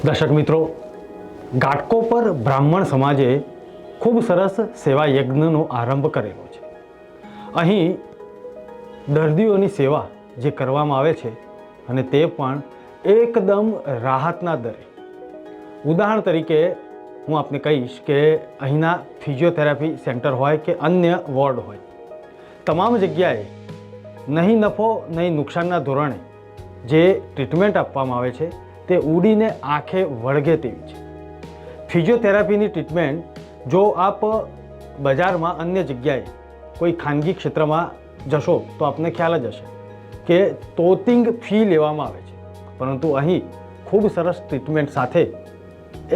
દર્શક મિત્રો, ઘાટકોપર બ્રાહ્મણ સમાજે ખૂબ સરસ સેવા યજ્ઞનો આરંભ કરેલો છે. અહીં દર્દીઓની સેવા જે કરવામાં આવે છે અને તે પણ એકદમ રાહતના દરે. ઉદાહરણ તરીકે હું આપને કહીશ કે અહીંના ફિઝિયોથેરાપી સેન્ટર હોય કે અન્ય વોર્ડ હોય, તમામ જગ્યાએ નહીં નફો નહીં નુકસાનના ધોરણે જે ટ્રીટમેન્ટ આપવામાં આવે છે તે ઉડીને આંખે વળગે તેવી છે. ફિઝિયોથેરાપીની ટ્રીટમેન્ટ જો આપ બજારમાં અન્ય જગ્યાએ કોઈ ખાનગી ક્ષેત્રમાં જશો તો આપને ખ્યાલ જ હશે કે તોતિંગ ફી લેવામાં આવે છે, પરંતુ અહીં ખૂબ સરસ ટ્રીટમેન્ટ સાથે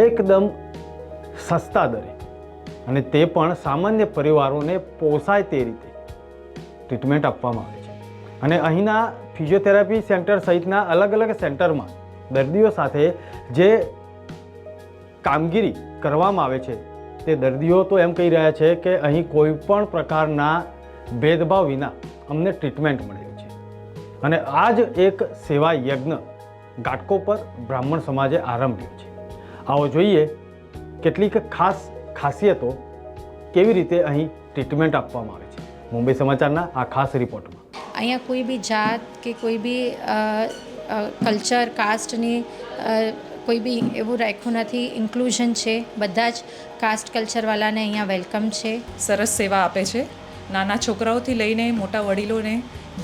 એકદમ સસ્તા દરે અને તે પણ સામાન્ય પરિવારોને પોસાય તે રીતે ટ્રીટમેન્ટ આપવામાં આવે છે. અને અહીંના ફિઝિયોથેરાપી સેન્ટર સહિતના અલગ અલગ સેન્ટરમાં દર્દીઓ સાથે જે કામગીરી કરવામાં આવે છે તે દર્દીઓ તો એમ કહી રહ્યા છે કે અહીં કોઈ પણ પ્રકારના ભેદભાવ વિના અમને ટ્રીટમેન્ટ મળેલી છે. અને આ જ એક સેવા યજ્ઞ ઘાટકોપર બ્રાહ્મણ સમાજે આરંભ્યો છે. આવો જોઈએ કેટલીક ખાસિયતો કેવી રીતે અહીં ટ્રીટમેન્ટ આપવામાં આવે છે. મુંબઈ સમાચારના આ ખાસ રિપોર્ટમાં અહીંયા કોઈ બી જાત કે કોઈ બી કલ્ચર કાસ્ટની કોઈ બી એવું રાખ્યું નથી. ઇન્ક્લુઝન છે, બધા જ કાસ્ટ કલ્ચરવાળાને અહીંયા વેલકમ છે. સરસ સેવા આપે છે. નાના છોકરાઓથી લઈને મોટા વડીલોને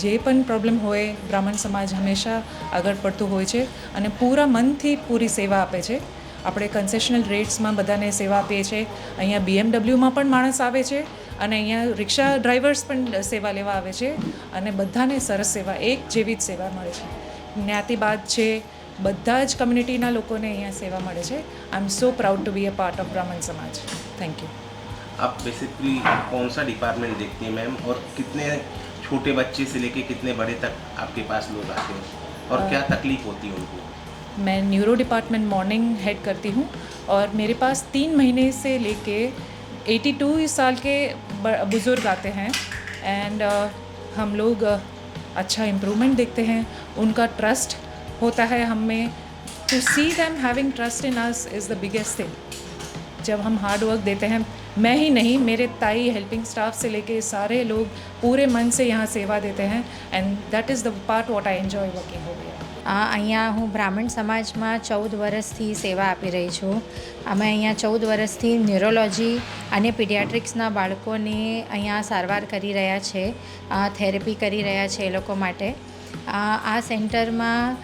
જે પણ પ્રોબ્લેમ હોય બ્રાહ્મણ સમાજ હંમેશા આગળ પડતું હોય છે અને પૂરા મનથી પૂરી સેવા આપે છે. આપણે કન્સેશનલ રેટ્સમાં બધાને સેવા આપીએ છીએ. અહીંયા BMW પણ માણસ આવે છે અને અહીંયા રિક્ષા ડ્રાઈવર્સ પણ સેવા લેવા આવે છે અને બધાને સરસ સેવા, એક જેવી જ સેવા મળે છે. જ્ઞાતિવાદ છે, બધા જ કમ્યુનિટીના લોકોને અહીંયા સેવા મળે છે. I am so proud to be a part of Brahman Samaj. Thank you. आप बेसिकली कौन सा डिपार्टमेंट देखती हैं मैम, और कितने छोटे बच्चे से लेके कितने बड़े तक आपके पास लोग आते हैं और क्या तकलीफ होती है उनको? मैं न्यूरो डिपार्टमेंट मॉर्निंग हेड करती हूँ और मेरे पास 3 महीने से लेके 82 साल के बुज़ुर्ग आते हैं एंड हम लोग अच्छा इम्प्रूवमेंट देखते हैं. उनका ट्रस्ट होता है हम में. To see them having trust in us is the biggest thing. जब हम हार्ड वर्क देते हैं, मैं ही नहीं, मेरे ताई हेल्पिंग स्टाफ से लेके सारे लोग पूरे मन से यहाँ सेवा देते हैं and that is the part what I enjoy working over here. અહીંયા હું બ્રાહ્મણ સમાજમાં 14 વર્ષથી સેવા આપી રહી છું. અમે અહીંયા 14 વર્ષથી ન્યુરોલોજી અને પીડિયાટ્રિક્સના બાળકોની અહીંયા સારવાર કરી રહ્યા છે, થેરેપી કરી રહ્યા છે એ લોકો માટે. આ સેન્ટરમાં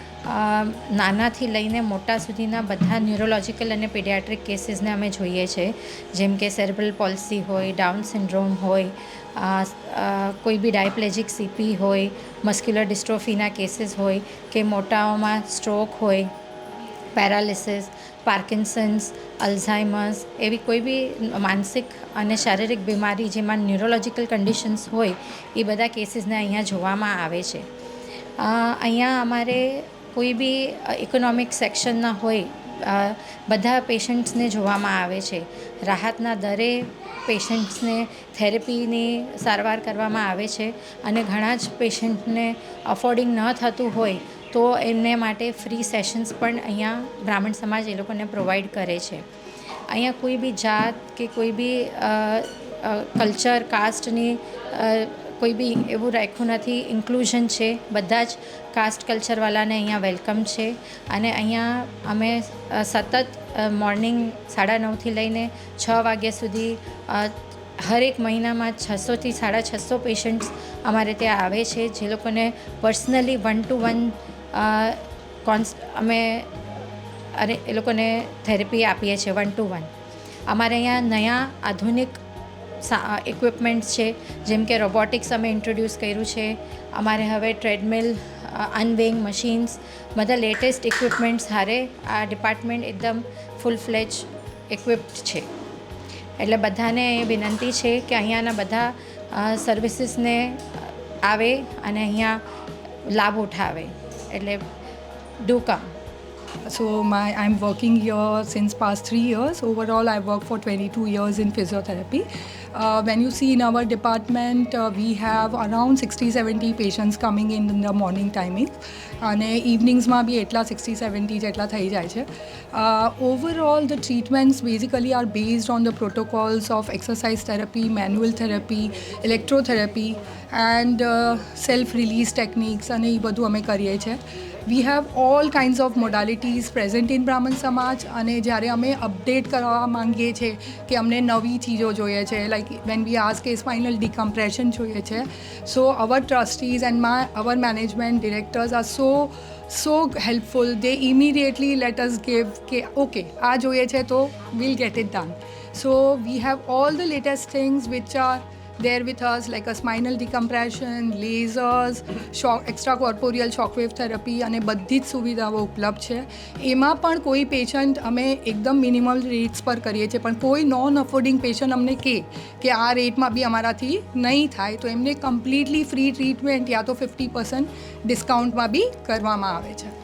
નાનાથી લઈને મોટા સુધીના બધા ન્યુરોલોજિકલ અને પીડિયાટ્રિક કેસીસને અમે જોઈએ છીએ, જેમ કે સેરેબ્રલ પોલ્સી હોય, ડાઉન સિન્ડ્રોમ હોય, કોઈ બી ડાયપ્લેજિક સીપી હોય, મસ્ક્યુલર ડિસ્ટ્રોફીના કેસીસ હોય કે મોટાઓમાં સ્ટ્રોક હોય, પેરાલિસિસ, પાર્કિન્સન્સ, અલ્ઝાઇમર્સ, એવી કોઈ બી માનસિક અને શારીરિક બીમારી જેમાં ન્યુરોલોજિકલ કન્ડિશન્સ હોય એ બધા કેસીસને અહીંયા જોવામાં આવે છે. અહીંયા અમારે કોઈ બી ઇકોનોમિક સેક્શનના હોય બધા પેશન્ટ્સને જોવામાં આવે છે. રાહતના દરે પેશન્ટ્સને થેરેપીની સારવાર કરવામાં આવે છે અને ઘણા જ પેશન્ટને અફોર્ડિંગ ન થતું હોય તો એમને માટે ફ્રી સેશન્સ પણ અહીંયા બ્રાહ્મણ સમાજ એ લોકોને પ્રોવાઈડ કરે છે. અહીંયા કોઈ બી જાત કે કોઈ બી કલ્ચર કાસ્ટની કોઈ બી એવું રાખ્યું નથી. ઇન્ક્લુઝન છે, બધા જ કાસ્ટ કલ્ચરવાળાને અહીંયા વેલકમ છે અને અહીંયા અમે સતત મોર્નિંગ 9:30થી લઈને 6 વાગ્યા સુધી હરેક મહિનામાં 600થી 650 પેશન્ટ્સ અમારે ત્યાં આવે છે, જે લોકોને પર્સનલી 1-to-1 અમે એ લોકોને થેરેપી આપીએ છીએ 1-to-1. અમારે અહીંયા નયા આધુનિક ઇક્વિપમેન્ટ્સ છે, જેમ કે રોબોટિક્સ અમે ઇન્ટ્રોડ્યુસ કર્યું છે. અમારે હવે ટ્રેડમિલ, અનવેઇંગ મશીન્સ, બધા લેટેસ્ટ ઇક્વિપમેન્ટ્સ હારે આ ડિપાર્ટમેન્ટ એકદમ ફૂલ ફ્લેજ ઇક્વિપ્ડ છે. એટલે બધાને એ વિનંતી છે કે અહીંયાના બધા સર્વિસીસને આવે અને અહીંયા લાભ ઉઠાવે. એટલે ડુ કમ. So I'm working here since past 3 years. Overall, I've worked for 22 years in physiotherapy. When you see in our department, we have around 60-70 patients coming in the morning timing, અને ઇવનિંગ્સમાં બી એટલા 60-70 જેટલા થઈ જાય છે. Overall the treatments basically are based on the protocols of exercise therapy, manual therapy, electrotherapy and self release techniques, અને એ બધું અમે કરીએ છીએ. We have all kinds of modalities present in Brahman Samaj. અને જ્યારે અમે અપડેટ કરવા માંગીએ છીએ કે અમને નવી ચીજો જોઈએ છે, લાઈક વેન વી આસ્ક કે સ્પાઇનલ ડિકમ્પ્રેશન જોઈએ છે, so our trustees and our management directors are so helpful. They immediately let us give કે okay આ જોઈએ છે તો we'll get it done. So we have all the latest things which are there with us, like a spinal decompression, lasers, extracorporeal shockwave therapy, અને બધી જ સુવિધાઓ ઉપલબ્ધ છે. એમાં પણ કોઈ પેશન્ટ અમે એકદમ મિનિમલ રેટ્સ પર કરીએ છીએ, પણ કોઈ નોન અફોર્ડિંગ પેશન્ટ અમને કે આ રેટમાં બી અમારાથી નહીં થાય તો એમને કમ્પ્લીટલી ફ્રી ટ્રીટમેન્ટ યા તો 50% ડિસ્કાઉન્ટમાં બી કરવામાં આવે છે.